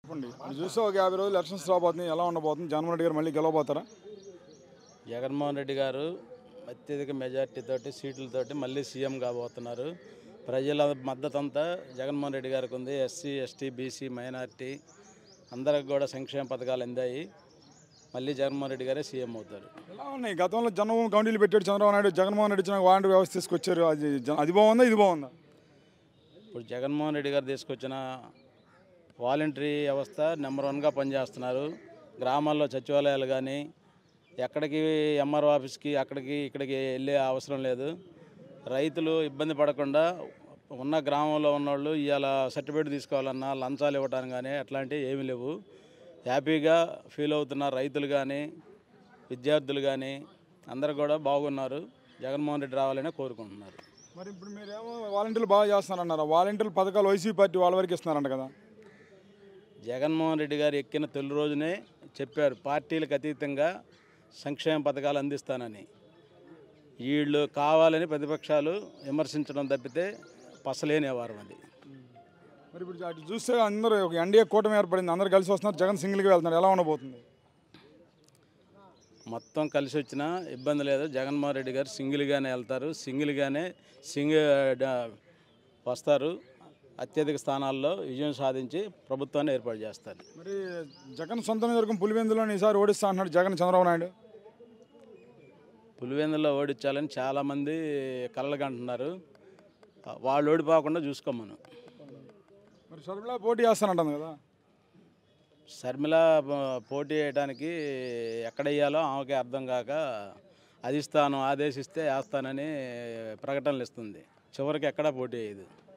చెప్పండి మీరు చూస్తే ఒక 50 రోజులు ఎలక్షన్స్ రాబోతున్నాయి ఎలా ఉండబోతుంది జగన్మోహన్ రెడ్డి గారు మళ్ళీ గెలవబోతారా జగన్మోహన్ రెడ్డి గారు అత్యధిక మెజార్టీతోటి సీట్లతోటి మళ్ళీ సీఎం కాబోతున్నారు. ప్రజల మద్దతు అంతా జగన్మోహన్ రెడ్డి గారికి ఉంది. ఎస్సీ ఎస్టీ బీసీ మైనారిటీ అందరికి కూడా సంక్షేమ పథకాలు అందాయి. మళ్ళీ జగన్మోహన్ రెడ్డి గారే సీఎం అవుతారు. ఎలా ఉన్నాయి గతంలో జన్మభూమి కమిటీలు పెట్టాడు చంద్రబాబు నాయుడు జగన్మోహన్ రెడ్డి వచ్చిన వాలంటీర్ వ్యవస్థ తీసుకొచ్చారు అది బాగుందా ఇది బాగుందా ఇప్పుడు జగన్మోహన్ రెడ్డి గారు తీసుకొచ్చిన వాలంటరీ వ్యవస్థ నెంబర్ 1గా పనిచేస్తున్నారు. గ్రామాల్లో సచివాలయాలు కానీ ఎక్కడికి ఎంఆర్ఓ ఆఫీస్కి అక్కడికి ఇక్కడికి వెళ్ళే అవసరం లేదు. రైతులు ఇబ్బంది పడకుండా ఉన్న గ్రామంలో ఉన్నవాళ్ళు ఇవాళ సర్టిఫికేట్ తీసుకోవాలన్నా లంచాలు ఇవ్వడానికి కానీ అట్లాంటివి ఏమీ లేవు. హ్యాపీగా ఫీల్ అవుతున్నారు రైతులు కానీ విద్యార్థులు కానీ అందరూ కూడా బాగున్నారు. జగన్మోహన్ రెడ్డి రావాలనే కోరుకుంటున్నారు. మరి ఇప్పుడు మీరేమో వాలంటీర్లు బాగా చేస్తున్నారన్నారు వాలంటీర్ల పథకాలు వైసీపీ పార్టీ వాళ్ళ వరకు ఇస్తున్నారంట కదా జగన్మోహన్ రెడ్డి గారు ఎక్కిన తొలి రోజునే చెప్పారు పార్టీలకు అతీతంగా సంక్షేమ పథకాలు అందిస్తానని. వీళ్ళు కావాలని ప్రతిపక్షాలు విమర్శించడం తప్పితే పసలేనివారు అది. మరి ఇప్పుడు అటు చూస్తే అందరూ ఒక ఎన్డీఏ కూటమి ఏర్పడింది అందరూ కలిసి వస్తున్నారు జగన్ సింగిల్గా వెళ్తున్నారు ఎలా ఉండబోతుంది మొత్తం కలిసి వచ్చినా ఇబ్బంది లేదు. జగన్మోహన్ రెడ్డి గారు సింగిల్గానే వెళ్తారు. సింగిల్గానే వస్తారు. అత్యధిక స్థానాల్లో విజయం సాధించి ప్రభుత్వాన్ని ఏర్పాటు చేస్తారు. మరి జగన్ సొంత నియోజకవర్గం పులివెందులోని ఈసారి ఓడిస్తా అంటున్నాడు జగన్ చంద్రబాబు నాయుడు. పులివెందులో ఓడించాలని చాలామంది కలలుగా అంటున్నారు. వాళ్ళు ఓడిపోకుండా చూసుకోమను. మరి షర్మిల పోటీ చేస్తానంటుంది కదా షర్మిల పోటీ చేయడానికి ఎక్కడ వేయాలో ఆమెకి అర్థం కాక అధిష్టానం ఆదేశిస్తే వేస్తానని ప్రకటనలు ఇస్తుంది. చివరికి ఎక్కడా పోటీ చేయదు.